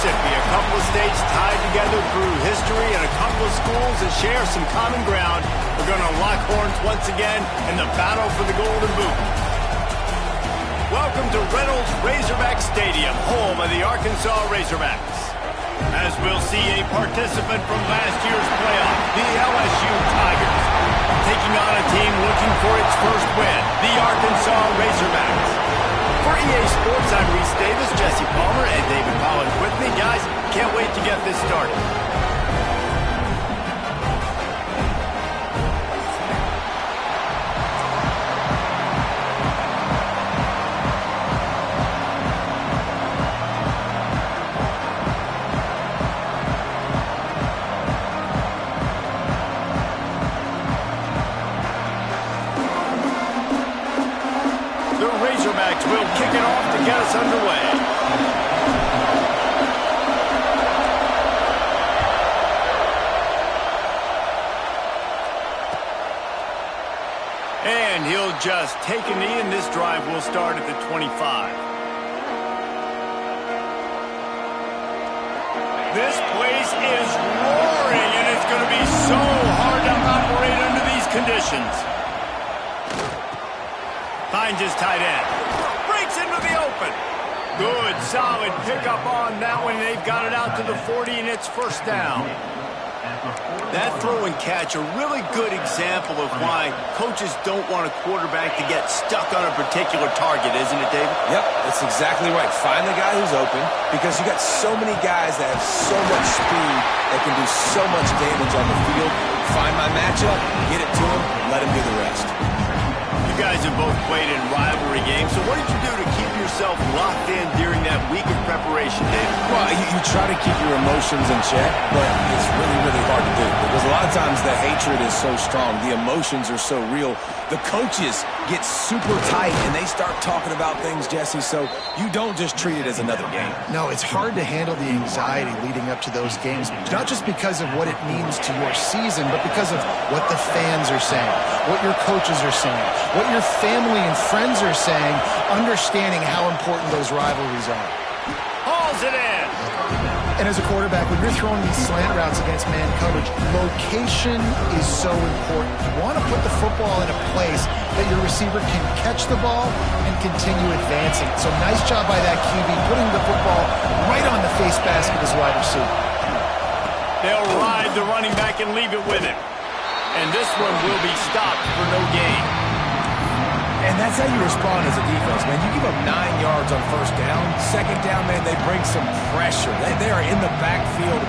Mississippi, a couple of states tied together through history and a couple of schools that share some common ground are going to lock horns once again in the battle for the Golden Boot. Welcome to Reynolds Razorback Stadium, home of the Arkansas Razorbacks. As we'll see a participant from last year's playoff, the LSU Tigers, taking on a team looking for its first win, the Arkansas Razorbacks. For EA Sports, I'm Reese Davis, Jesse Palmer, and David Collins with me. Guys, can't wait to get this started. Razorbacks will kick it off to get us underway. And he'll just take a knee, and this drive will start at the 25. This place is roaring, and it's going to be so hard to operate under these conditions. Finds his tight end. Breaks into the open. Good, solid pickup on that one. They've got it out to the 40, and it's first down. That throw and catch, a really good example of why coaches don't want a quarterback to get stuck on a particular target, isn't it, David? Yep, that's exactly right. Find the guy who's open, because you got so many guys that have so much speed that can do so much damage on the field. Find my matchup, get it to him, let him do the rest. You guys have both played in rivalry games, so what did you do to keep yourself locked in during that week of preparation, David? Well, you try to keep your emotions in check, but it's really, really hard to do because a lot of times the hatred is so strong, the emotions are so real. The coaches get super tight and they start talking about things, Jesse, so you don't just treat it as another game. No, it's hard to handle the anxiety leading up to those games, not just because of what it means to your season, but because of what the fans are saying, what your coaches are saying, what your family and friends are saying, understanding how important those rivalries are. Hauls it in. And as a quarterback, when you're throwing these slant routes against man coverage, location is so important. You want to put the football in a place that your receiver can catch the ball and continue advancing. So nice job by that QB, putting the football right on the face mask of his wide receiver. They'll ride the running back and leave it with him. And this one will be stopped for no gain. And that's how you respond as a defense, man. You give up 9 yards on first down. Second down, man, they bring some pressure. They are in the backfield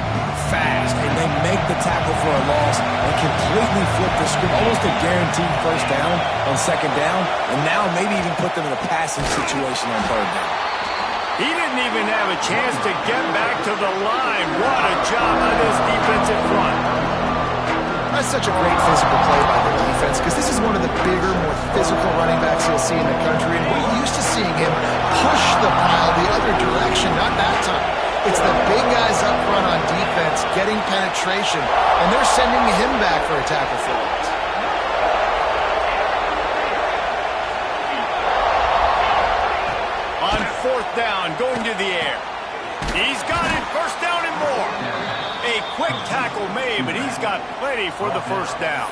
fast, and they make the tackle for a loss and completely flip the script. Almost a guaranteed first down on second down, and now maybe even put them in a passing situation on third down. He didn't even have a chance to get back to the line. What a job by this defensive front. That's such a great physical play by the defense because this is one of the bigger, more physical running backs you'll see in the country, and we're used to seeing him push the pile the other direction, not that time. It's the big guys up front on defense getting penetration, and they're sending him back for a tackle for loss. On fourth down, going to the air. He's got it, first down and more. A quick tackle made, but he's got plenty for the first down.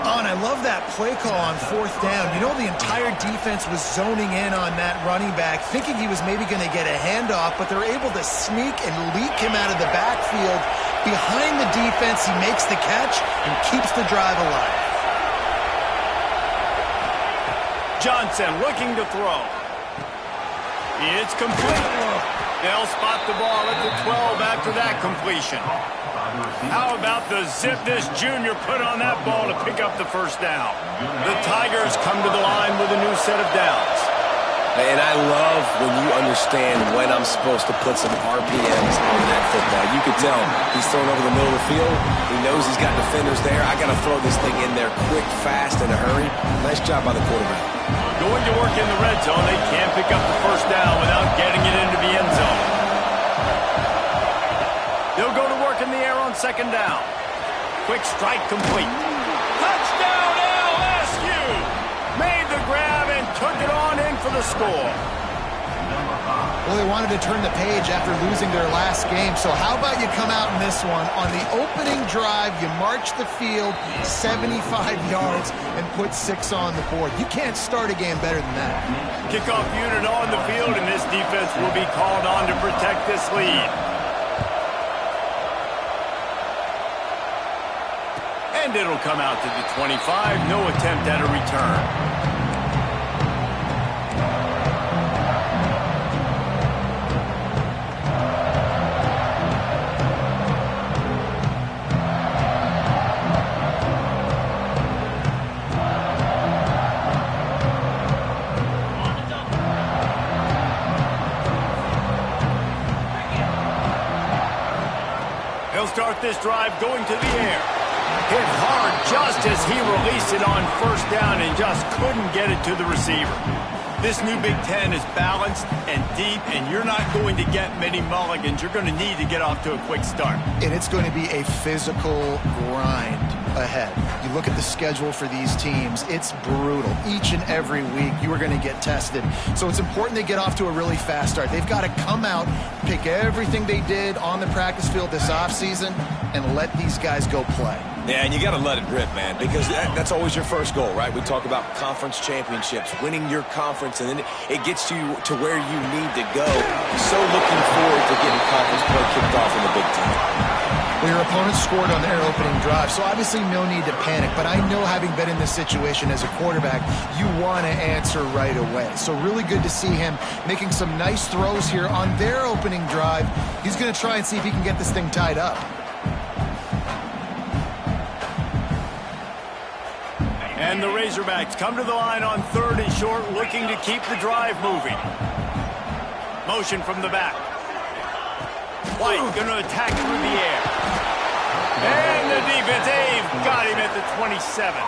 Oh, and I love that play call on fourth down. You know, the entire defense was zoning in on that running back, thinking he was maybe going to get a handoff, but they're able to sneak and leak him out of the backfield. Behind the defense, he makes the catch and keeps the drive alive. Johnson looking to throw. It's complete. They'll spot the ball at the 12 after that completion. How about the zip this junior put on that ball to pick up the first down? The Tigers come to the line with a new set of downs. And I love when you understand when I'm supposed to put some RPMs on that football. You can tell he's throwing over the middle of the field. He knows he's got defenders there. I got to throw this thing in there quick, fast, in a hurry. Nice job by the quarterback. Going to work in the red zone. They can't pick up the first down without getting it into the end zone. They'll go to work in the air on second down. Quick strike complete. Touchdown LSU! Made the grab and took it on in for the score. Well, they wanted to turn the page after losing their last game. So how about you come out in this one? On the opening drive, you march the field 75 yards and put 6 on the board. You can't start a game better than that. Kickoff unit on the field, and this defense will be called on to protect this lead. And it'll come out to the 25. No attempt at a return. He'll start this drive going to the air. Hit hard just as he released it on first down and just couldn't get it to the receiver. This new Big Ten is balanced and deep, and you're not going to get many mulligans. You're going to need to get off to a quick start. And it's going to be a physical grind ahead. You look at the schedule for these teams, it's brutal. Each and every week, you are going to get tested. So it's important they get off to a really fast start. They've got to come out, pick everything they did on the practice field this offseason, and let these guys go play. Yeah, and you got to let it rip, man, because that's always your first goal, right? We talk about conference championships, winning your conference, and then it gets you to where you need to go. So looking forward to getting conference play kicked off in the Big Ten. Well, your opponent scored on their opening drive, so obviously no need to panic. But I know, having been in this situation as a quarterback, you want to answer right away. So really good to see him making some nice throws here on their opening drive. He's going to try and see if he can get this thing tied up. And the Razorbacks come to the line on 3rd and short, looking to keep the drive moving. Motion from the back. White going to attack through the air. And the defense, they've got him at the 27.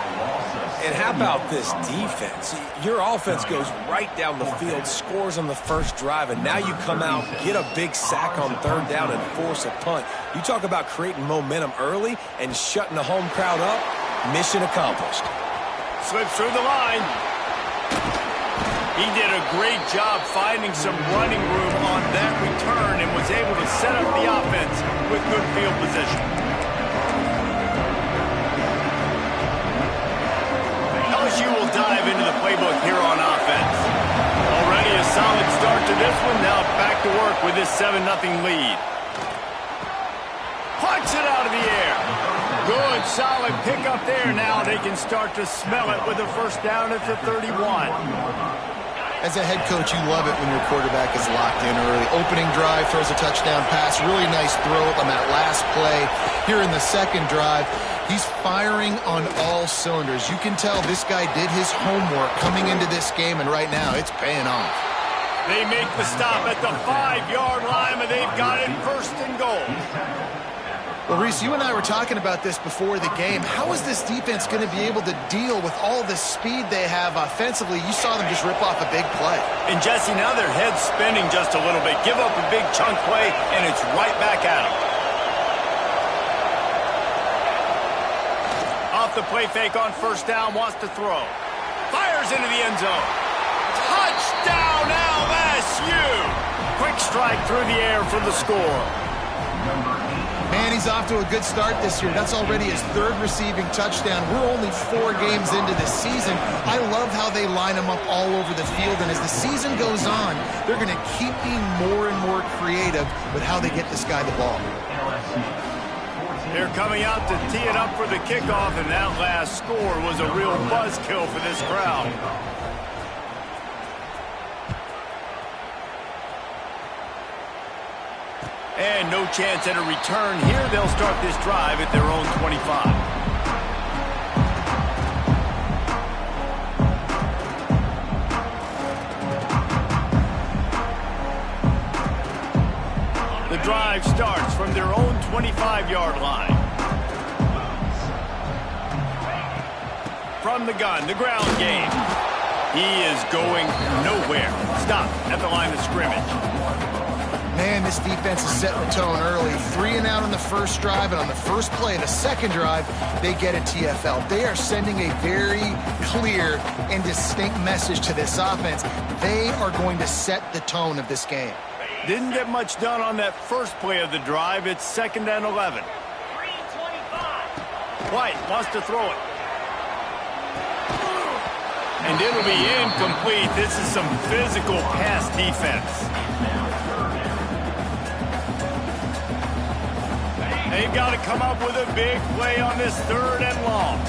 And how about this defense? Your offense goes right down the field, scores on the first drive, and now you come out, get a big sack on 3rd down, and force a punt. You talk about creating momentum early and shutting the home crowd up. Mission accomplished. Slips through the line. He did a great job finding some running room on that return and was able to set up the offense with good field position. LSU will dive into the playbook here on offense. Already a solid start to this one. Now back to work with this 7-0 lead. Punch it out of the air. Good, solid pickup there. Now they can start to smell it with a first down at the 31. As a head coach, you love it when your quarterback is locked in early. Opening drive, throws a touchdown pass. Really nice throw on that last play. Here in the second drive, he's firing on all cylinders. You can tell this guy did his homework coming into this game, and right now it's paying off. They make the stop at the 5-yard line, but they've got it 1st and goal. Well, Reese, you and I were talking about this before the game. How is this defense going to be able to deal with all the speed they have offensively? You saw them just rip off a big play. And, Jesse, now their head's spinning just a little bit. Give up a big chunk play, and it's right back at them. Off the play fake on 1st down, wants to throw. Fires into the end zone. Touchdown, LSU! Quick strike through the air for the score. Man, he's off to a good start this year. That's already his 3rd receiving touchdown. We're only 4 games into the season. I love how they line him up all over the field. And as the season goes on, they're going to keep being more and more creative with how they get this guy the ball. They're coming out to tee it up for the kickoff, and that last score was a real buzzkill for this crowd. And no chance at a return here. They'll start this drive at their own 25. The drive starts from their own 25-yard line. From the gun, the ground game. He is going nowhere. Stop at the line of scrimmage. Man, this defense is setting the tone early. 3 and out on the first drive, and on the first play, the second drive, they get a TFL. They are sending a very clear and distinct message to this offense. They are going to set the tone of this game. Didn't get much done on that first play of the drive. It's 2nd and 11. White wants to throw it. And it'll be incomplete. This is some physical pass defense. They've got to come up with a big play on this 3rd and long.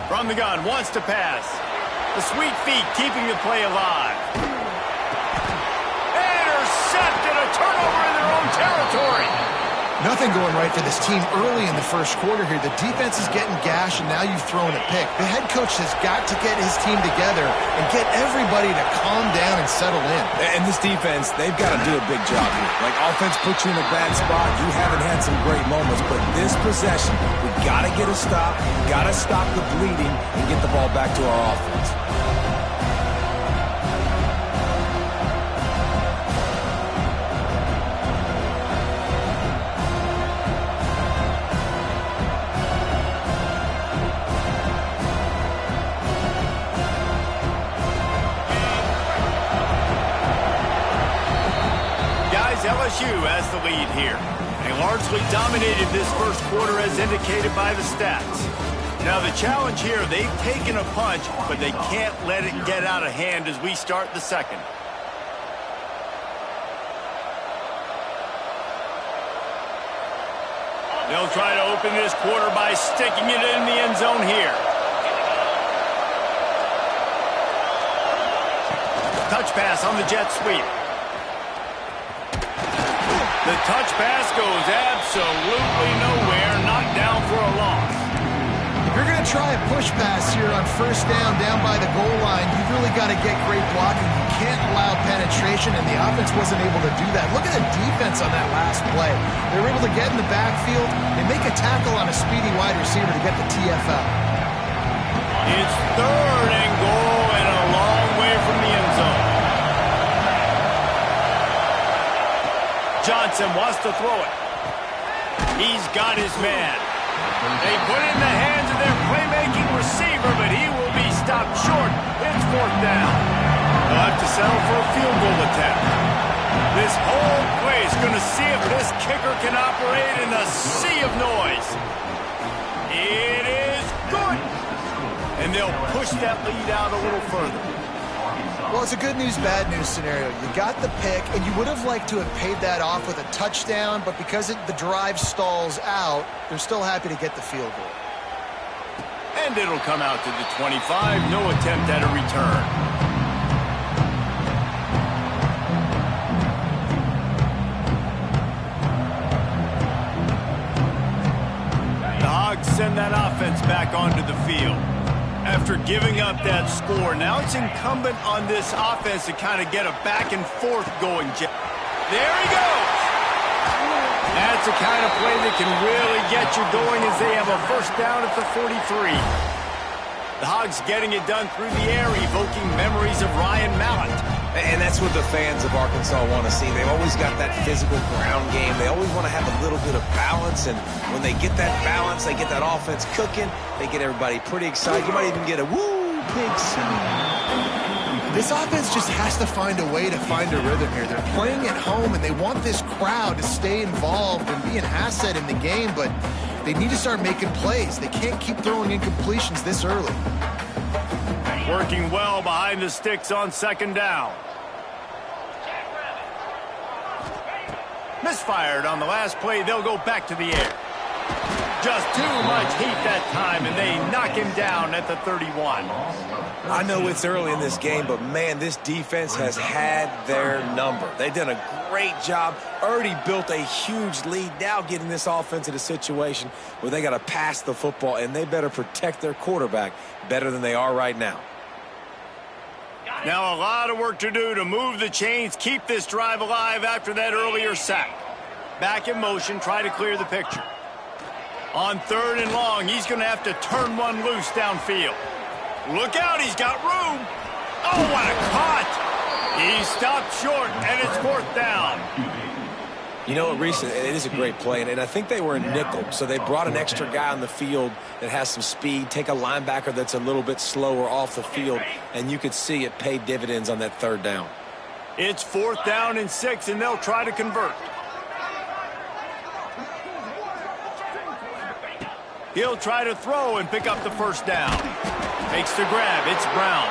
From the gun, wants to pass. The sweet feet keeping the play alive. Intercepted, a turnover in their own territory. Nothing going right for this team early in the first quarter here. The defense is getting gashed, and now you've thrown a pick. The head coach has got to get his team together and get everybody to calm down and settle in. And this defense, they've got to do a big job here. Like, offense puts you in a bad spot. You haven't had some great moments, but this possession, we got to get a stop, got to stop the bleeding, and get the ball back to our offense. LSU has the lead here. They largely dominated this first quarter as indicated by the stats. Now the challenge here, they've taken a punch, but they can't let it get out of hand as we start the second. They'll try to open this quarter by sticking it in the end zone here. Touch pass on the jet sweep. The touch pass goes absolutely nowhere, knocked down for a loss. If you're going to try a push pass here on first down by the goal line, you've really got to get great blocking. You can't allow penetration, and the offense wasn't able to do that. Look at the defense on that last play. They were able to get in the backfield and make a tackle on a speedy wide receiver to get the TFL. It's 3rd and goal and a long way from the end zone. Johnson wants to throw it. He's got his man. They put it in the hands of their playmaking receiver, but he will be stopped short. It's 4th down. They'll have to settle for a field goal attempt. This whole play is going to see if this kicker can operate in a sea of noise. It is good. And they'll push that lead out a little further. Well, it's a good news, bad news scenario. You got the pick, and you would have liked to have paid that off with a touchdown, but because the drive stalls out, they're still happy to get the field goal. And it'll come out to the 25. No attempt at a return. The Hogs send that offense back onto the field. After giving up that score, now it's incumbent on this offense to kind of get a back and forth going. There he goes. That's the kind of play that can really get you going as they have a first down at the 43. The Hogs getting it done through the air, evoking memories of Ryan Mallett. And that's what the fans of Arkansas want to see. They've always got that physical ground game. They always want to have a little bit of balance, and when they get that balance, they get that offense cooking, they get everybody pretty excited. You might even get a woo, big sound. This offense just has to find a way to find a rhythm here. They're playing at home, and they want this crowd to stay involved and be an asset in the game, but they need to start making plays. They can't keep throwing incompletions this early. Working well behind the sticks on 2nd down. Misfired on the last play. They'll go back to the air. Just too much heat that time, and they knock him down at the 31. I know it's early in this game, but, man, this defense has had their number. They've done a great job, already built a huge lead, now getting this offense in a situation where they got to pass the football, and they better protect their quarterback better than they are right now. Now a lot of work to do to move the chains, keep this drive alive after that earlier sack. Back in motion, try to clear the picture. On 3rd and long, he's going to have to turn one loose downfield. Look out, he's got room. Oh, what a cut. He stopped short, and it's 4th down. You know what, Reese, it is a great play, and I think they were in nickel, so they brought an extra guy on the field that has some speed, take a linebacker that's a little bit slower off the field, and you could see it pay dividends on that 3rd down. It's 4th down and 6, and they'll try to convert. He'll try to throw and pick up the 1st down. Makes the grab. It's Brown.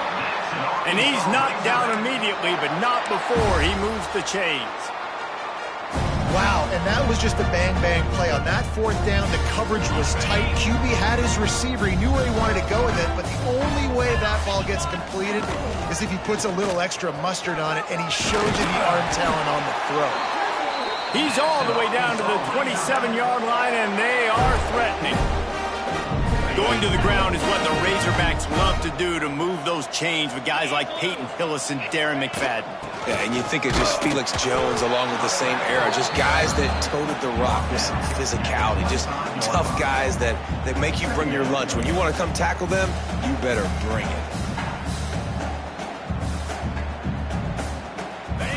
And he's knocked down immediately, but not before he moves the chains. Wow, and that was just a bang-bang play. On that 4th down, the coverage was tight. QB had his receiver. He knew where he wanted to go with it, but the only way that ball gets completed is if he puts a little extra mustard on it, and he shows you the arm talent on the throw. He's all the way down to the 27-yard line, and they are threatening. Going to the ground is what the Razorbacks love to do to move those chains with guys like Peyton Hillis and Darren McFadden. Yeah, and you think of just Felix Jones along with the same era, just guys that toted the rock with some physicality, just tough guys that make you bring your lunch. When you want to come tackle them, you better bring it.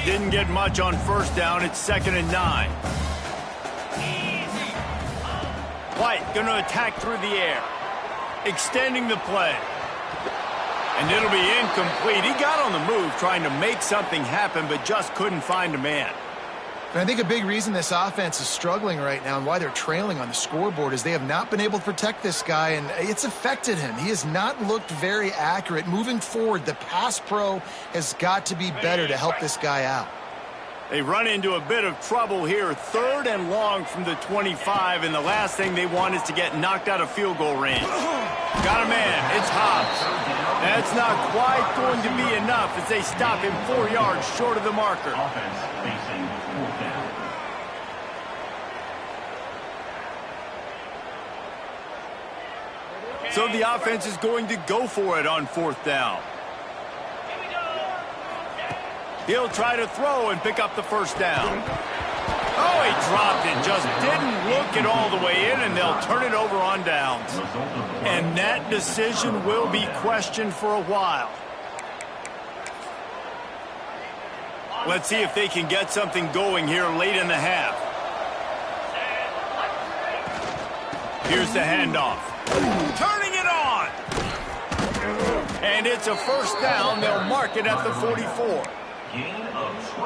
Didn't get much on 1st down. It's 2nd and 9. White going to attack through the air, extending the play. And it'll be incomplete. He got on the move trying to make something happen, but just couldn't find a man. And I think a big reason this offense is struggling right now and why they're trailing on the scoreboard is they have not been able to protect this guy, and it's affected him. He has not looked very accurate. Moving forward, the pass pro has got to be better to help this guy out. They run into a bit of trouble here. 3rd and long from the 25, and the last thing they want is to get knocked out of field goal range. Got a man. It's Hobbs. That's not quite going to be enough as they stop him 4 yards short of the marker. So the offense is going to go for it on 4th down. He'll try to throw and pick up the 1st down. Oh, he dropped it. Just didn't look it all the way in, and they'll turn it over on downs. And that decision will be questioned for a while. Let's see if they can get something going here late in the half. Here's the handoff. Turning it on. And it's a 1st down. They'll mark it at the 44.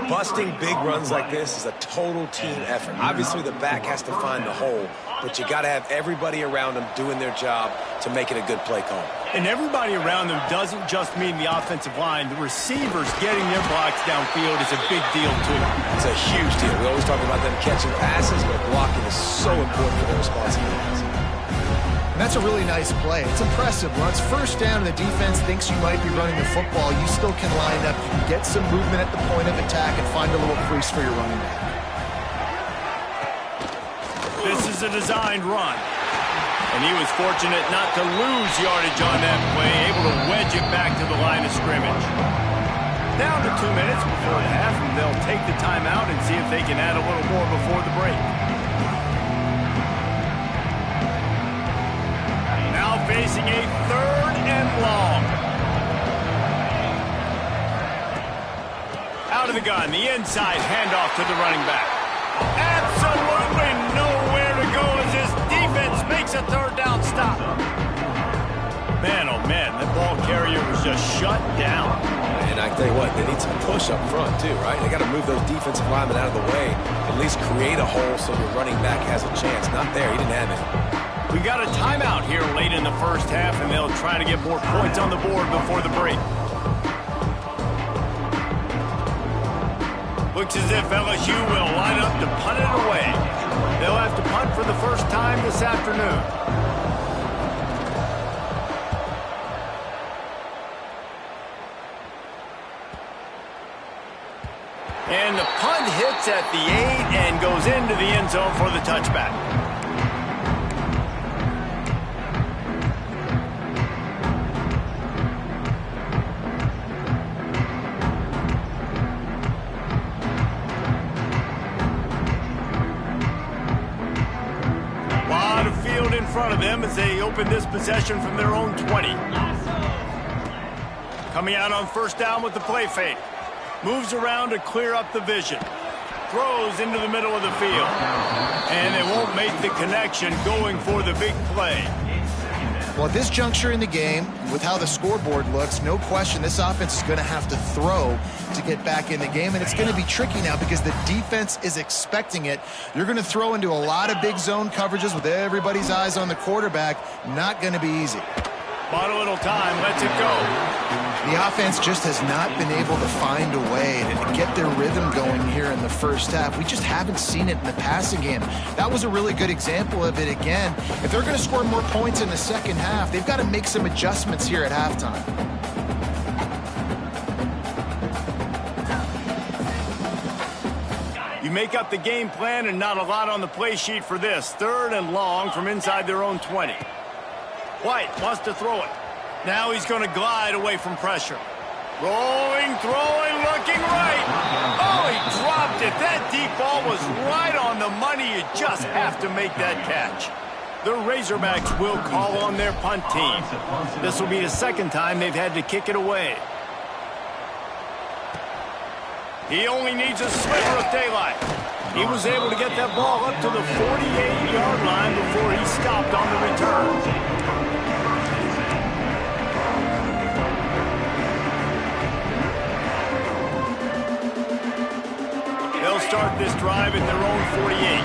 Busting big runs like this is a total team effort. Obviously, the back has to find the hole, but you got to have everybody around them doing their job to make it a good play call. And everybody around them doesn't just mean the offensive line. The receivers getting their blocks downfield is a big deal, too. It's a huge deal. We always talk about them catching passes, but blocking is so important for their responsibilities. And that's a really nice play. It's impressive. When it's 1st down and the defense thinks you might be running the football, you still can line up. You can get some movement at the point of attack and find a little crease for your running back. This is a designed run. And he was fortunate not to lose yardage on that play, able to wedge it back to the line of scrimmage. Down to 2 minutes before the half, and they'll take the timeout and see if they can add a little more before the break. Now facing a 3rd and long. Out of the gun, the inside handoff to the running back. Absolutely nowhere to go as this defense makes a 3rd down stop. Man, oh man, that ball carrier was just shut down. And I tell you what, they need some push up front too, right? They got to move those defensive linemen out of the way, at least create a hole so your running back has a chance. Not there, he didn't have it. We got a timeout here late in the 1st half, and they'll try to get more points on the board before the break. Looks as if LSU will line up to punt it away. They'll have to punt for the 1st time this afternoon. And the punt hits at the 8 and goes into the end zone for the touchback. In front of them as they open this possession from their own 20. Coming out on 1st down with the play fake. Moves around to clear up the vision. Throws into the middle of the field. And they won't make the connection going for the big play. Well, at this juncture in the game, with how the scoreboard looks, no question this offense is going to have to throw to get back in the game, and it's going to be tricky now because the defense is expecting it. You're going to throw into a lot of big zone coverages with everybody's eyes on the quarterback. Not going to be easy. Bought a little time, lets it go. The offense just has not been able to find a way to get their rhythm going here in the first half. We just haven't seen it in the passing game. That was a really good example of it again. If they're going to score more points in the second half, they've got to make some adjustments here at halftime. You make up the game plan and not a lot on the play sheet for this. 3rd and long from inside their own 20. White wants to throw it. Now he's going to glide away from pressure. Rolling, throwing, looking right. Oh, he dropped it. That deep ball was right on the money. You just have to make that catch. The Razorbacks will call on their punt team. This will be the second time they've had to kick it away. He only needs a sliver of daylight. He was able to get that ball up to the 48-yard line before he stopped on the return. They'll start this drive at their own 48.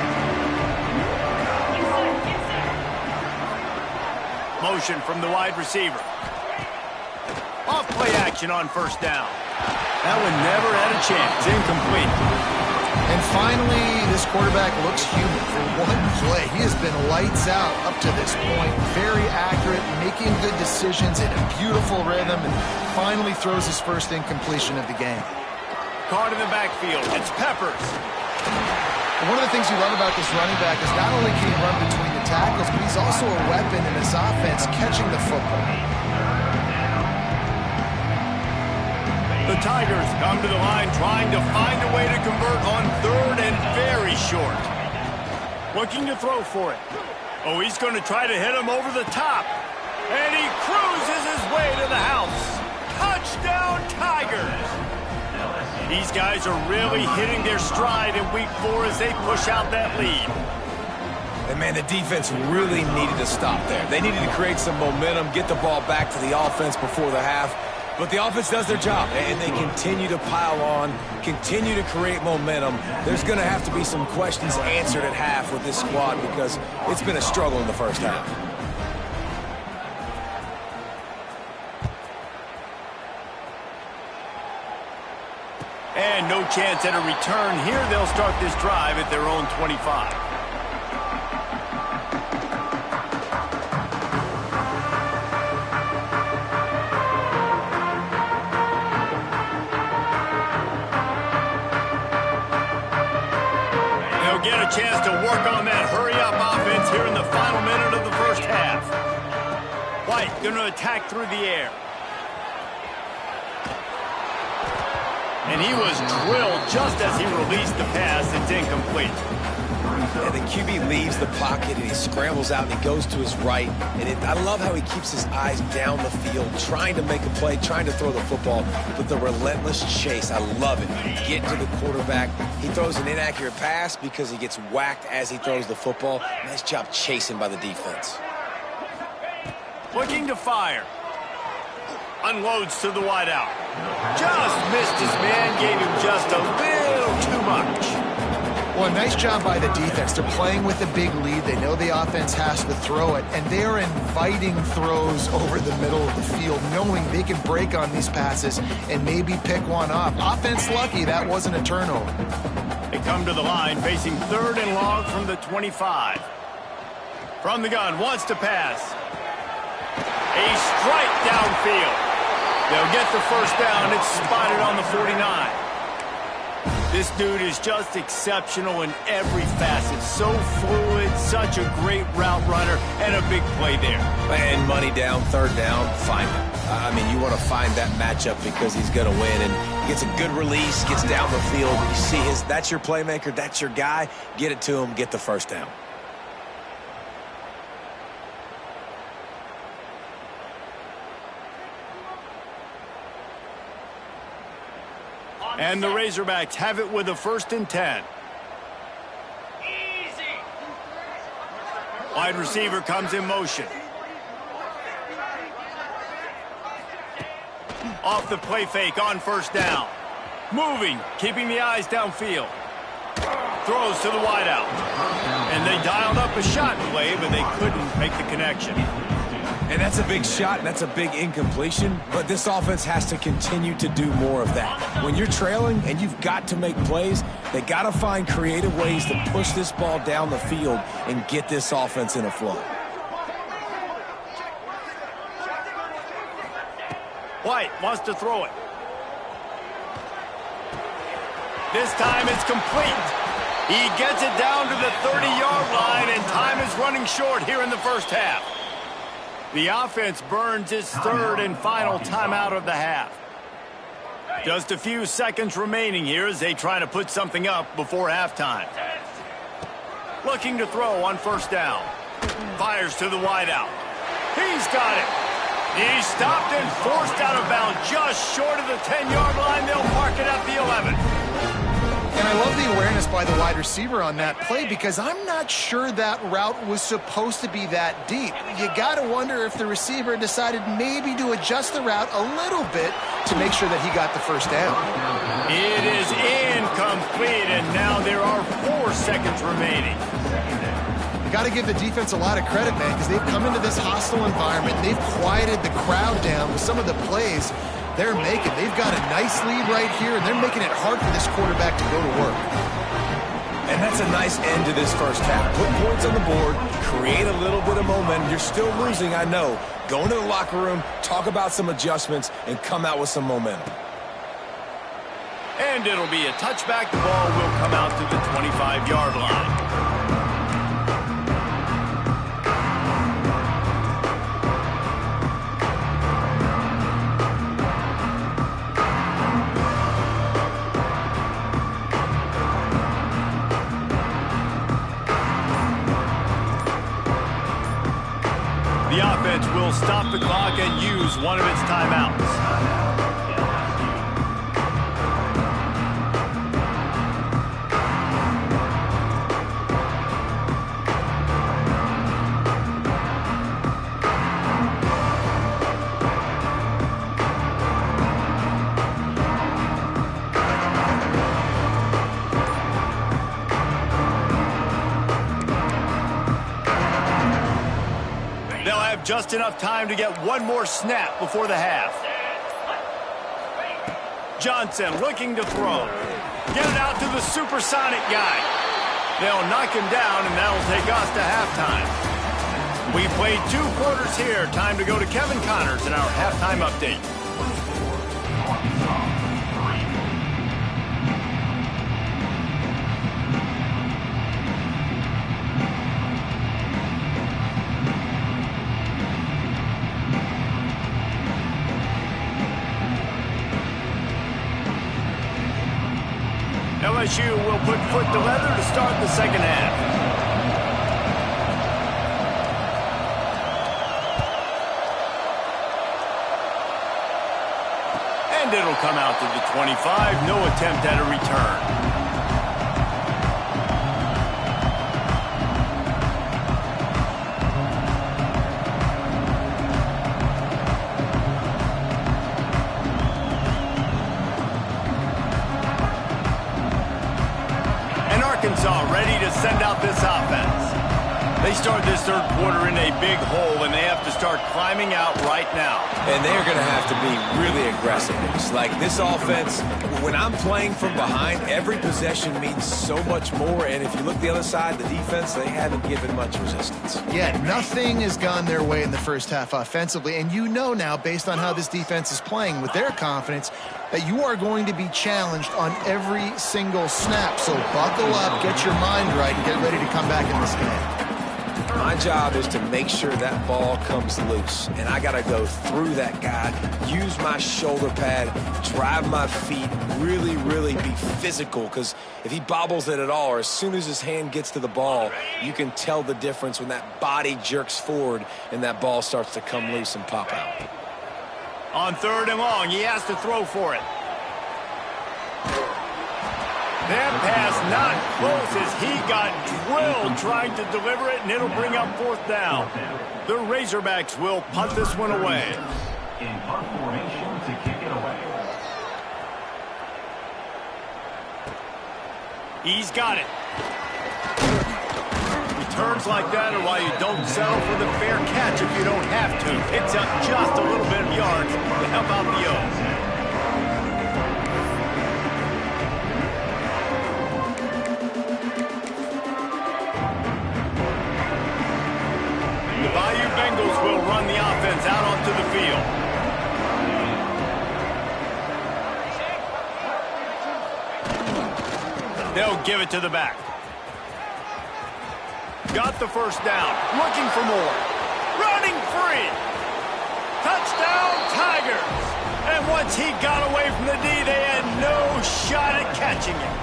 Motion from the wide receiver. Off play action on 1st down. That one never had a chance. Incomplete. And finally, this quarterback looks human for one play. He has been lights out up to this point. Very accurate, making good decisions in a beautiful rhythm, and finally throws his first incompletion of the game. Caught in the backfield. It's Peppers. One of the things you love about this running back is not only can he run between the tackles, but he's also a weapon in this offense catching the football. The Tigers come to the line trying to find a way to convert on 3rd and very short. Looking to throw for it. Oh, he's going to try to hit him over the top. And he cruises his way to the house. Touchdown, Tigers! These guys are really hitting their stride in week 4 as they push out that lead. And, man, the defense really needed to stop there. They needed to create some momentum, get the ball back to the offense before the half. But the offense does their job, and they continue to pile on, continue to create momentum. There's going to have to be some questions answered at half with this squad because it's been a struggle in the first half. And no chance at a return here. They'll start this drive at their own 25. They'll get a chance to work on that hurry-up offense here in the final minute of the first half. White going to attack through the air. And he was drilled just as he released the pass. It's incomplete. And the QB leaves the pocket, and he scrambles out, and he goes to his right. And I love how he keeps his eyes down the field, trying to make a play, trying to throw the football, but the relentless chase, I love it. Get to the quarterback. He throws an inaccurate pass because he gets whacked as he throws the football. Nice job chasing by the defense. Looking to fire. Unloads to the wideout. Just missed his man, gave him just a little too much. Well, nice job by the defense. They're playing with a big lead. They know the offense has to throw it, and they're inviting throws over the middle of the field, knowing they can break on these passes and maybe pick one off. Offense lucky that wasn't a turnover. They come to the line facing 3rd and long from the 25. From the gun, wants to pass. A strike downfield. They'll get the first down. It's spotted on the 49. This dude is just exceptional in every facet. So fluid, such a great route runner, and a big play there. And money down, 3rd down, find him. I mean, you want to find that matchup because he's going to win. And gets a good release, gets down the field. You see that's your playmaker, that's your guy. Get it to him, get the first down. And the Razorbacks have it with a 1st and 10. Wide receiver comes in motion. Off the play fake on 1st down. Moving, keeping the eyes downfield. Throws to the wideout. And they dialed up a shot play, but they couldn't make the connection. And that's a big shot, and that's a big incompletion, but this offense has to continue to do more of that. When you're trailing and you've got to make plays, they got to find creative ways to push this ball down the field and get this offense in a flow. White wants to throw it. This time it's complete. He gets it down to the 30-yard line, and time is running short here in the 1st half. The offense burns its 3rd and final timeout of the half. Just a few seconds remaining here as they try to put something up before halftime. Looking to throw on 1st down. Fires to the wideout. He's got it. He's stopped and forced out of bounds just short of the 10-yard line. They'll mark it at the 11. And I love the awareness by the wide receiver on that play because I'm not sure that route was supposed to be that deep. You got to wonder if the receiver decided maybe to adjust the route a little bit to make sure that he got the 1st down. It is incomplete, and now there are 4 seconds remaining. Got to give the defense a lot of credit, man, because they've come into this hostile environment. They've quieted the crowd down with some of the plays they're making. They've got a nice lead right here, and they're making it hard for this quarterback to go to work. And that's a nice end to this 1st half. Put points on the board, create a little bit of momentum. You're still losing, I know. Go into the locker room, talk about some adjustments, and come out with some momentum. And it'll be a touchback. The ball will come out to the 25-yard line. The offense will stop the clock and use one of its timeouts. Just enough time to get one more snap before the half. Johnson looking to throw. Get it out to the supersonic guy. They'll knock him down, and that'll take us to halftime. We played 2 quarters here. Time to go to Kevin Connors in our halftime update. LSU will put foot to leather to start the 2nd half. And it'll come out to the 25. No attempt at a return. Arkansas ready to send out this offense. They start this 3rd quarter in a big hole, and they have to start climbing out right now. And they're going to have to be really aggressive. It's like this offense, when I'm playing from behind, every possession means so much more. And if you look the other side, the defense, they haven't given much resistance. Yeah, nothing has gone their way in the 1st half offensively. And you know now, based on how this defense is playing with their confidence, that you are going to be challenged on every single snap. So buckle up, get your mind right, and get ready to come back in this game. My job is to make sure that ball comes loose, and I got to go through that guy, use my shoulder pad, drive my feet, really, really be physical, because if he bobbles it at all, or as soon as his hand gets to the ball, you can tell the difference when that body jerks forward and that ball starts to come loose and pop out. On 3rd and long, he has to throw for it. That pass not close as he got drilled trying to deliver it, and it'll bring up 4th down. The Razorbacks will punt this one away. In punt formation to kick it away. He's got it. Returns like that are why you don't settle for the fair catch if you don't have to. Picks up just a little bit of yards to help out the O's. Bengals will run the offense out onto the field. They'll give it to the back. Got the 1st down. Looking for more. Running free. Touchdown, Tigers. And once he got away from the D, they had no shot at catching him.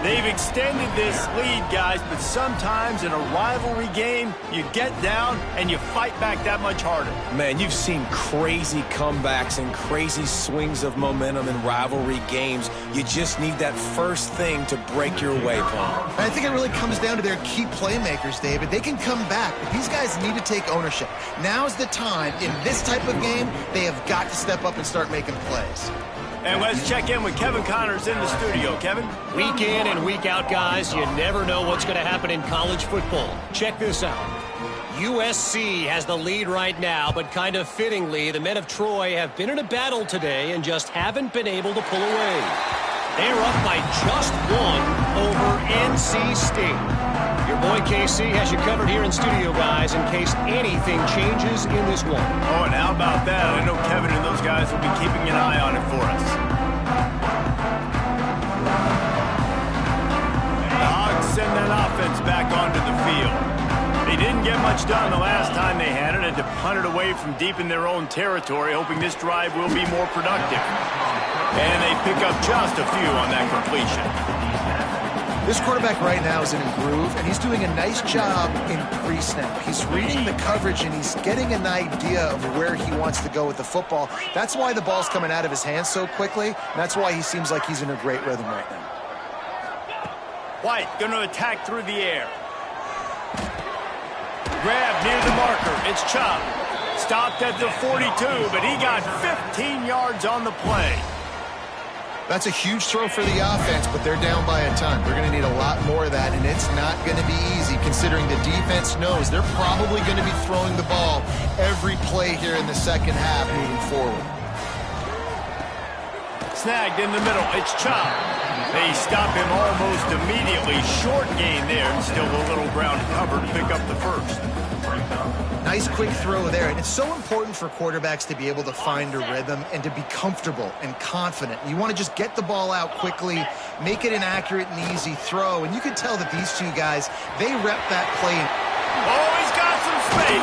They've extended this lead, guys, but sometimes in a rivalry game, you get down and you fight back that much harder. Man, you've seen crazy comebacks and crazy swings of momentum in rivalry games. You just need that first thing to break your way, Paul. I think it really comes down to their key playmakers, David. They can come back, but these guys need to take ownership. Now's the time. In this type of game, they have got to step up and start making plays. And let's check in with Kevin Connors in the studio. Kevin? Week in and week out, guys, you never know what's going to happen in college football. Check this out. USC has the lead right now, but kind of fittingly, the men of Troy have been in a battle today and just haven't been able to pull away. They're up by just 1 over NC State. Your boy KC has you covered here in studio, guys, in case anything changes in this one. Oh, and how about that? I know Kevin and those guys will be keeping an eye on it for us. The Hogs send that offense back onto the field. They didn't get much done the last time they had it and to punt it away from deep in their own territory, hoping this drive will be more productive. And they pick up just a few on that completion. This quarterback right now is in a groove, and he's doing a nice job in pre-snap. He's reading the coverage, and he's getting an idea of where he wants to go with the football. That's why the ball's coming out of his hands so quickly, and that's why he seems like he's in a great rhythm right now. White going to attack through the air. Grab near the marker. It's Chubb. Stopped at the 42, but he got 15 yards on the play. That's a huge throw for the offense, but they're down by a ton. They're going to need a lot more of that, and it's not going to be easy considering the defense knows they're probably going to be throwing the ball every play here in the second half moving forward. Snagged in the middle. It's Chubb. They stop him almost immediately. Short gain there, and still a little ground cover to pick up the 1st. Nice quick throw there, and it's so important for quarterbacks to be able to find a rhythm and to be comfortable and confident. You want to just get the ball out quickly, make it an accurate and easy throw, and you can tell that these two guys, they rep that play. Oh, he's got some space.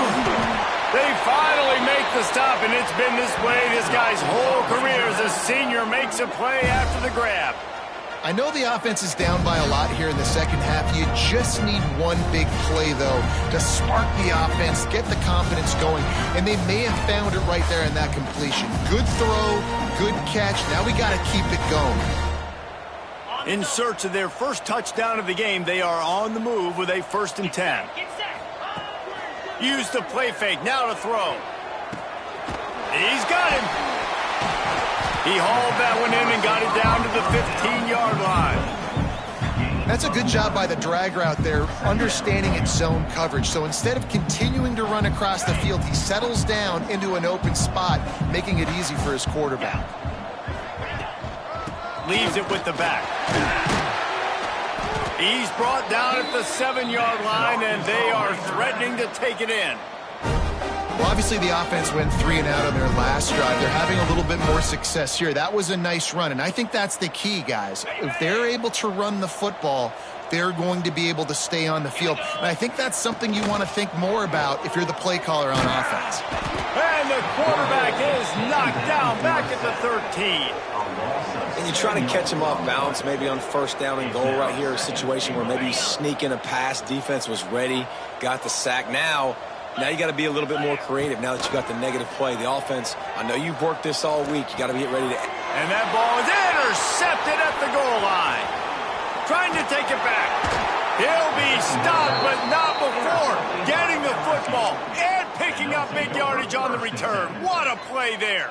They finally make the stop, and it's been this way this guy's whole career as a senior makes a play after the grab. I know the offense is down by a lot here in the second half. You just need one big play, though, to spark the offense, get the confidence going, and they may have found it right there in that completion. Good throw, good catch. Now we got to keep it going. In search of their first touchdown of the game, they are on the move with a 1st and 10. Use the play fake, now to throw. He's got him. He hauled that one in and got it down to the 15-yard line. That's a good job by the drag route there, understanding its zone coverage. So instead of continuing to run across the field, he settles down into an open spot, making it easy for his quarterback. Leaves it with the back. He's brought down at the 7-yard line, and they are threatening to take it in. Well, obviously the offense went 3 and out on their last drive. They're having a little bit more success here. That was a nice run, and I think that's the key, guys. If they're able to run the football, they're going to be able to stay on the field. And I think that's something you want to think more about if you're the play caller on offense. And the quarterback is knocked down back at the 13. And you try to catch him off balance, maybe on 1st down and goal right here, a situation where maybe you sneak in a pass, defense was ready, got the sack. Now you got to be a little bit more creative now that you got the negative play. The offense, I know you've worked this all week. You got to get ready to And that ball is intercepted at the goal line. Trying to take it back. He'll be stopped, but not before getting the football and picking up big yardage on the return. What a play there.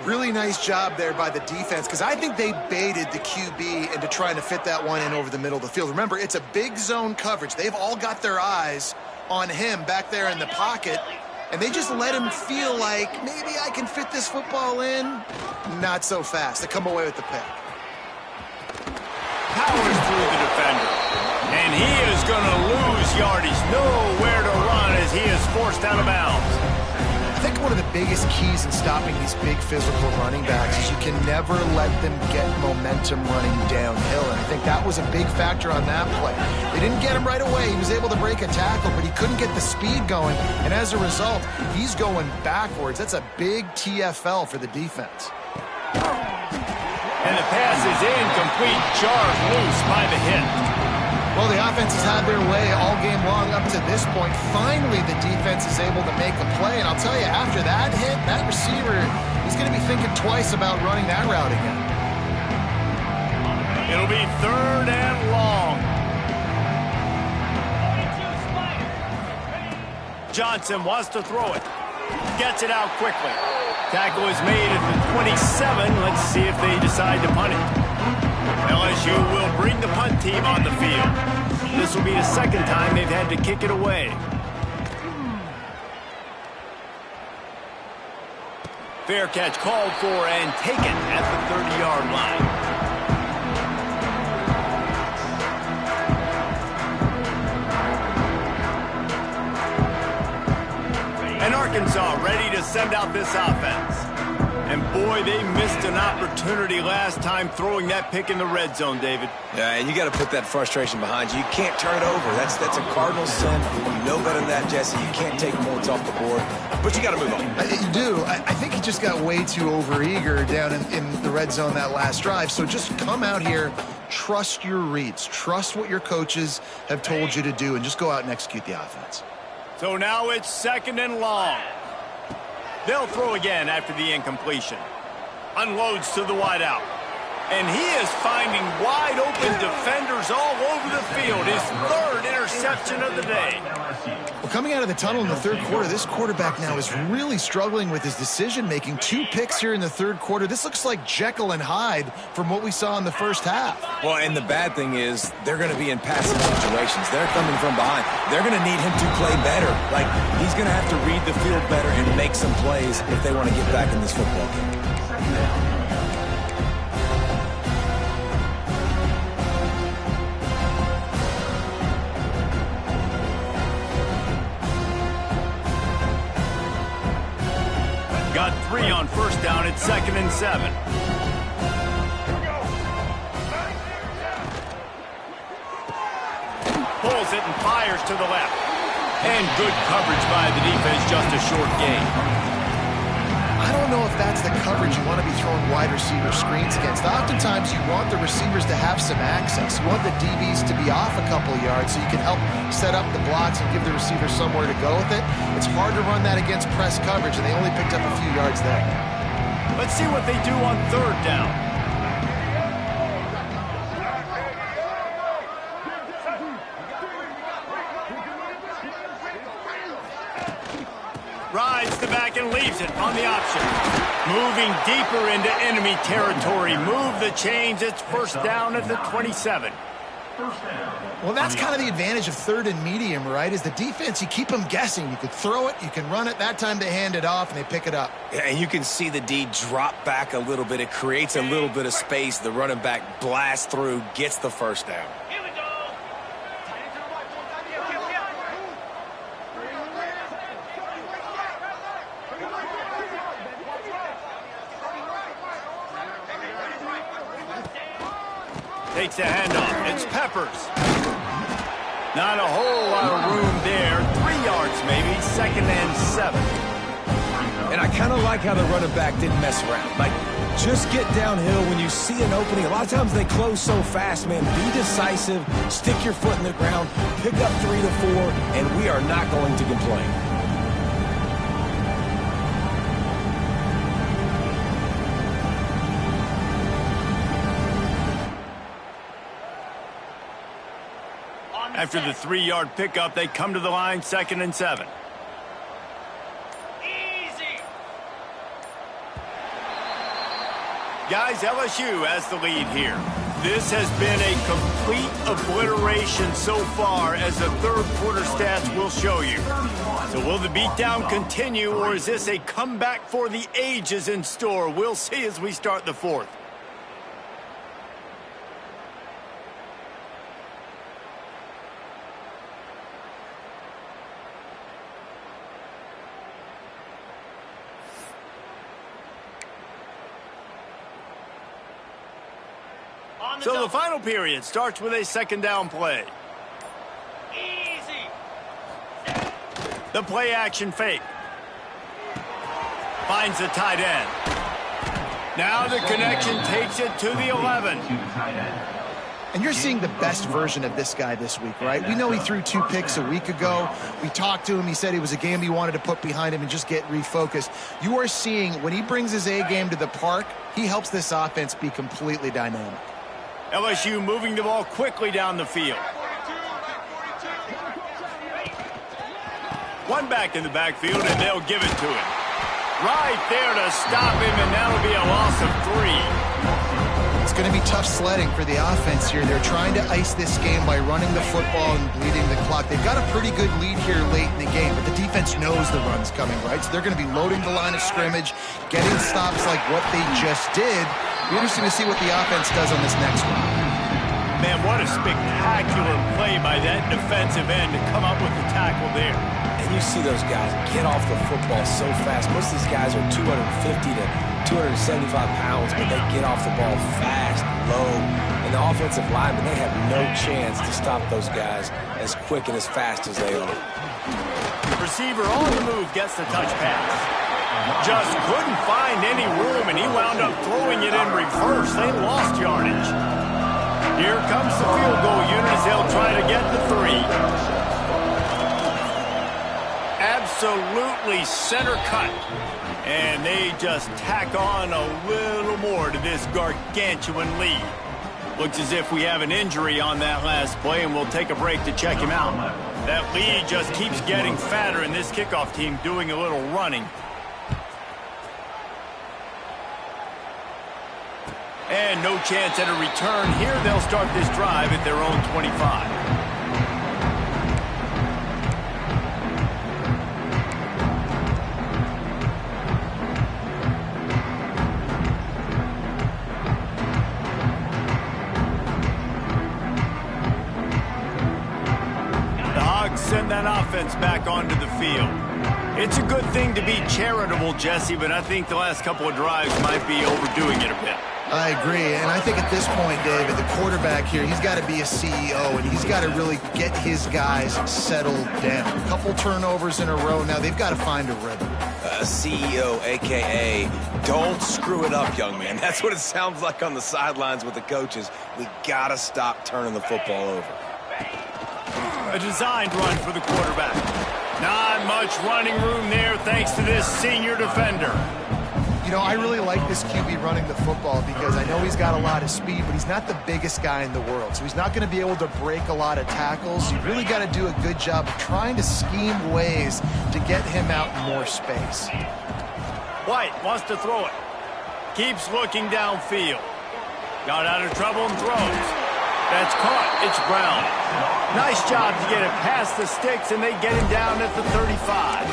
Really nice job there by the defense, because I think they baited the QB into trying to fit that one in over the middle of the field. Remember, it's a big zone coverage. They've all got their eyes on him back there in the pocket, and they just let him feel like, maybe I can fit this football in. Not so fast. They come away with the pick. Powers through the defender. And he is going to lose yardage. Nowhere to run as he is forced out of bounds. I think one of the biggest keys in stopping these big physical running backs is you can never let them get momentum running downhill. And I think that was a big factor on that play. They didn't get him right away. He was able to break a tackle, but he couldn't get the speed going. And as a result, he's going backwards. That's a big TFL for the defense. And the pass is incomplete, jarred loose by the hit. Well, the offense has had their way all game long up to this point. Finally, the defense is able to make a play. And I'll tell you, after that hit, that receiver, he's going to be thinking twice about running that route again. It'll be 3rd and long. Johnson wants to throw it. Gets it out quickly. Tackle is made at the 27. Let's see if they decide to punt it. LSU will bring the punt team on the field. This will be the second time they've had to kick it away. Fair catch called for and taken at the 30-yard line. And Arkansas ready to send out this offense. And boy, they missed an opportunity last time throwing that pick in the red zone, David. Yeah, and you got to put that frustration behind you. You can't turn it over. That's a cardinal sin. You know better than that, Jesse. You can't take points off the board. But you got to move on. You do. I think he just got way too overeager down in the red zone that last drive. So just come out here, trust your reads, trust what your coaches have told you to do, and just go out and execute the offense. So now it's 2nd and long. They'll throw again after the incompletion. Unloads to the wideout. And he is finding wide open defenders all over the field. His 3rd interception of the day. Well, coming out of the tunnel in the 3rd quarter, this quarterback now is really struggling with his decision-making. 2 picks here in the 3rd quarter. This looks like Jekyll and Hyde from what we saw in the first half. Well, and the bad thing is they're going to be in passing situations. They're coming from behind. They're going to need him to play better. Like, he's going to have to read the field better and make some plays if they want to get back in this football game. Got 3 on 1st down at 2nd and 7. Pulls it and fires to the left. And good coverage by the defense, just a short gain. I don't know if that's the coverage you want to be throwing wide receiver screens against. Oftentimes you want the receivers to have some access. You want the DBs to be off a couple yards so you can help set up the blocks and give the receiver somewhere to go with it. It's hard to run that against press coverage, and they only picked up a few yards there. Let's see what they do on 3rd down. Rides the back and leaves it on the option. Moving deeper into enemy territory. Move the chains. It's 1st down at the 27. Well, that's kind of the advantage of 3rd and medium, right? Is the defense, you keep them guessing. You could throw it, you can run it. That time they hand it off and they pick it up. Yeah, and you can see the D drop back a little bit. It creates a little bit of space. The running back blasts through, gets the 1st down. Takes a handoff. It's Peppers. Not a whole lot of room there. 3 yards maybe. 2nd and 7. And I kind of like how the running back didn't mess around. Like, just get downhill when you see an opening. A lot of times they close so fast, man. Be decisive. Stick your foot in the ground. Pick up 3 to 4, and we are not going to complain. After the 3-yard pickup, they come to the line, 2nd and 7. Guys, LSU has the lead here. This has been a complete obliteration so far, as the third quarter stats will show you. So will the beatdown continue, or is this a comeback for the ages in store? We'll see as we start the fourth. So the final period starts with a 2nd down play. The play action fake. Finds the tight end. Now the connection takes it to the 11. And you're seeing the best version of this guy this week, right? We know he threw 2 picks a week ago. We talked to him. He said it was a game he wanted to put behind him and just get refocused. You are seeing when he brings his A game to the park, he helps this offense be completely dynamic. LSU moving the ball quickly down the field. One back in the backfield, and they'll give it to him. Right there to stop him, and that'll be a loss of 3. It's going to be tough sledding for the offense here. They're trying to ice this game by running the football and bleeding the clock. They've got a pretty good lead here late in the game, but the defense knows the run's coming, right? So they're going to be loading the line of scrimmage, getting stops like what they just did. Be interesting to see what the offense does on this next one. Man, what a spectacular play by that defensive end to come up with the tackle there. And you see those guys get off the football so fast. Most of these guys are 250 to 275 pounds, but they get off the ball fast, low. And the offensive linemen, they have no chance to stop those guys as quick and as fast as they are. Receiver on the move gets the touch pass. Just couldn't find any room, and he wound up throwing it in reverse. They lost yardage. Here comes the field goal unit as they'll try to get the 3. Absolutely center cut. And they just tack on a little more to this gargantuan lead. Looks as if we have an injury on that last play, and we'll take a break to check him out. That lead just keeps getting fatter, and this kickoff team doing a little running. And no chance at a return here. They'll start this drive at their own 25. Send that offense back onto the field. It's a good thing to be charitable, Jesse, but I think the last couple of drives might be overdoing it a bit. I agree, and I think at this point, David, the quarterback here, he's got to be a CEO, and he's got to really get his guys settled down. A couple turnovers in a row now. They've got to find a rhythm. CEO, a.k.a. don't screw it up, young man. That's what it sounds like on the sidelines with the coaches. We got to stop turning the football over. A designed run for the quarterback. Not much running room there thanks to this senior defender. You know, I really like this QB running the football because I know he's got a lot of speed, but he's not the biggest guy in the world. So he's not going to be able to break a lot of tackles. You really got to do a good job of trying to scheme ways to get him out in more space. White wants to throw it. Keeps looking downfield. Got out of trouble and throws. That's caught. It's Brown. Nice job to get it past the sticks, and they get him down at the 35.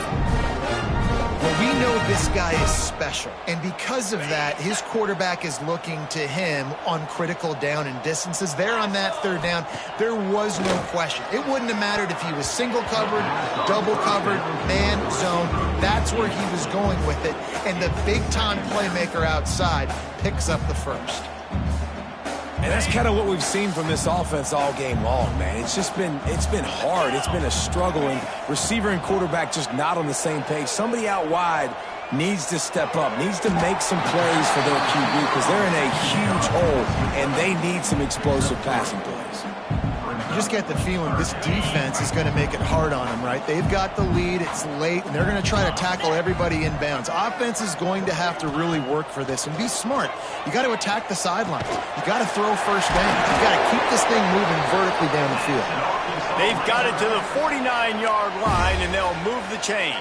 Well, we know this guy is special, and because of that, his quarterback is looking to him on critical down and distances. There on that 3rd down, there was no question. It wouldn't have mattered if he was single covered, double covered, man, zone. That's where he was going with it, and the big-time playmaker outside picks up the first. And that's kind of what we've seen from this offense all game long, man. It's been hard. It's been a struggle, and receiver and quarterback just not on the same page. Somebody out wide needs to step up, needs to make some plays for their QB because they're in a huge hole, and they need some explosive passing plays. You just get the feeling this defense is going to make it hard on them, right? They've got the lead. It's late, and they're going to try to tackle everybody inbounds. Offense is going to have to really work for this and be smart. You got to attack the sidelines. You got to throw first down. You got to keep this thing moving vertically down the field. They've got it to the 49-yard line, and they'll move the chains.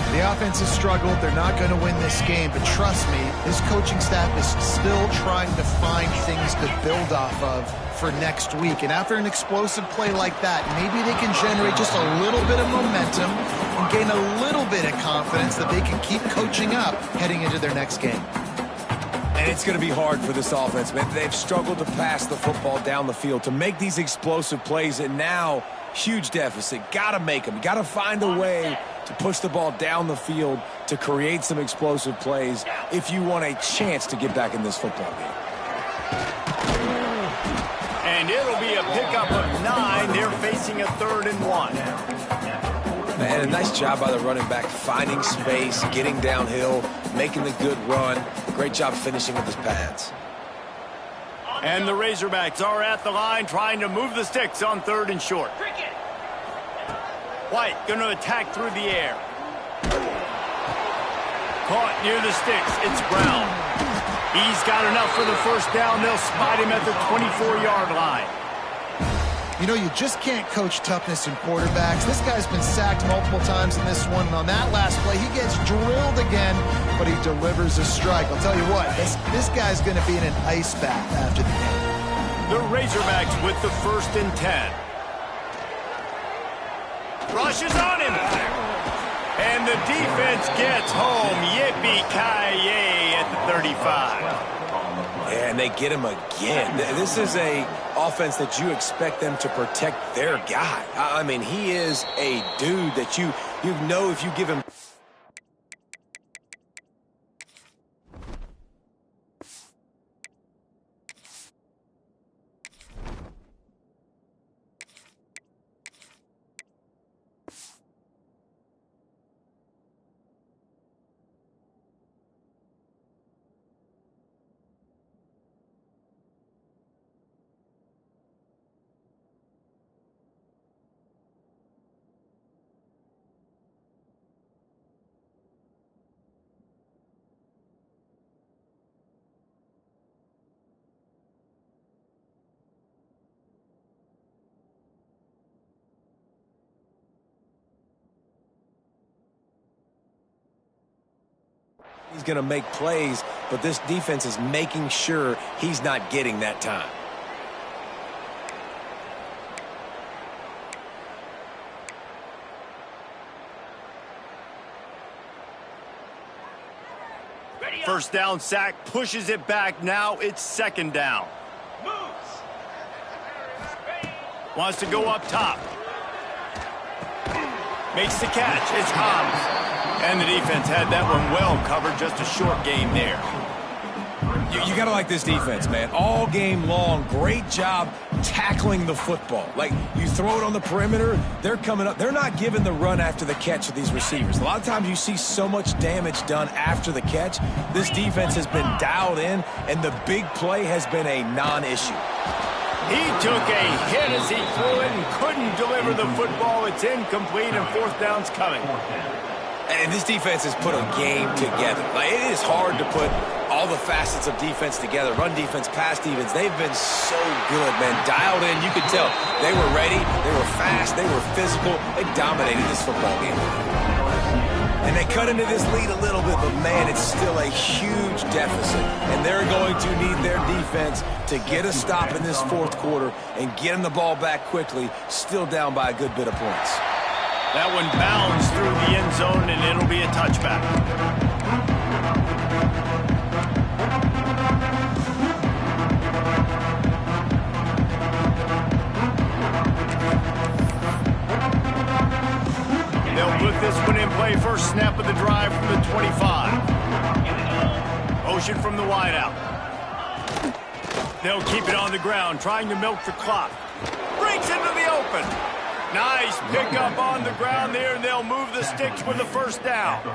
The offense has struggled. They're not going to win this game, but trust me, this coaching staff is still trying to find things to build off of for next week. And after an explosive play like that, maybe they can generate just a little bit of momentum and gain a little bit of confidence that they can keep coaching up heading into their next game. And it's going to be hard for this offense, man. They've struggled to pass the football down the field, to make these explosive plays, and now huge deficit. Got to make them. Got to find a way to push the ball down the field to create some explosive plays if you want a chance to get back in this football game. And it'll be a pickup of 9. They're facing a 3rd and 1. Man, a nice job by the running back, finding space, getting downhill, making the good run. Great job finishing with his pads. And the Razorbacks are at the line trying to move the sticks on 3rd and short. White going to attack through the air. Caught near the sticks. It's Brown. He's got enough for the first down. They'll spot him at the 24-yard line. You know, you just can't coach toughness in quarterbacks. This guy's been sacked multiple times in this one, and on that last play, he gets drilled again, but he delivers a strike. I'll tell you what, this guy's going to be in an ice bath after the game. The Razorbacks with the 1st and 10. Rushes on him. And the defense gets home. Yippee-ki-yay at the 35. And they get him again. This is a offense that you expect them to protect their guy. I mean, he is a dude that you know if you give him... He's going to make plays, but this defense is making sure he's not getting that time. First down sack, pushes it back. Now it's 2nd down. Wants to go up top. Makes the catch. It's Hobbs. And the defense had that one well covered. Just a short game there. You got to like this defense, man. All game long, great job tackling the football. Like, you throw it on the perimeter, they're coming up. They're not giving the run after the catch to these receivers. A lot of times you see so much damage done after the catch. This defense has been dialed in, and the big play has been a non-issue. He took a hit as he threw it and couldn't deliver the football. It's incomplete, and 4th down's coming. And this defense has put a game together. Like, it is hard to put all the facets of defense together. Run defense, pass defense. They've been so good, man. Dialed in. You could tell they were ready. They were fast. They were physical. They dominated this football game. And they cut into this lead a little bit, but, man, it's still a huge deficit. And they're going to need their defense to get a stop in this 4th quarter and get them the ball back quickly, still down by a good bit of points. That one bounds through the end zone, and it'll be a touchback. They'll put this one in play. First snap of the drive from the 25. Motion from the wideout. They'll keep it on the ground, trying to milk the clock. Breaks into the open. Nice pickup on the ground there, and they'll move the sticks with the 1st down.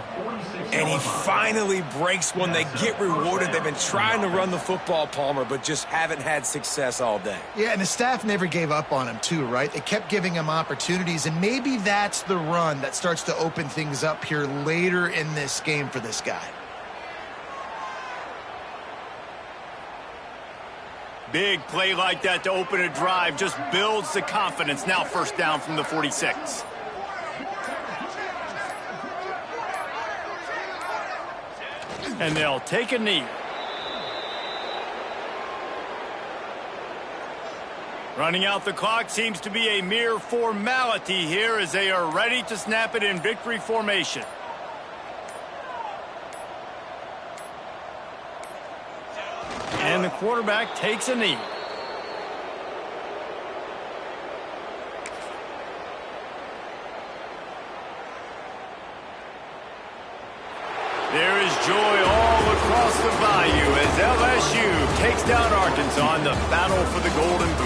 And he finally breaks one. They get rewarded. They've been trying to run the football, Palmer, but just haven't had success all day. Yeah, and the staff never gave up on him too, right? They kept giving him opportunities, and maybe that's the run that starts to open things up here later in this game for this guy. Big play like that to open a drive just builds the confidence. Now first down from the 46. And they'll take a knee. Running out the clock seems to be a mere formality here as they are ready to snap it in victory formation. And the quarterback takes a knee. There is joy all across the bayou as LSU takes down Arkansas in the battle for the Golden Boot.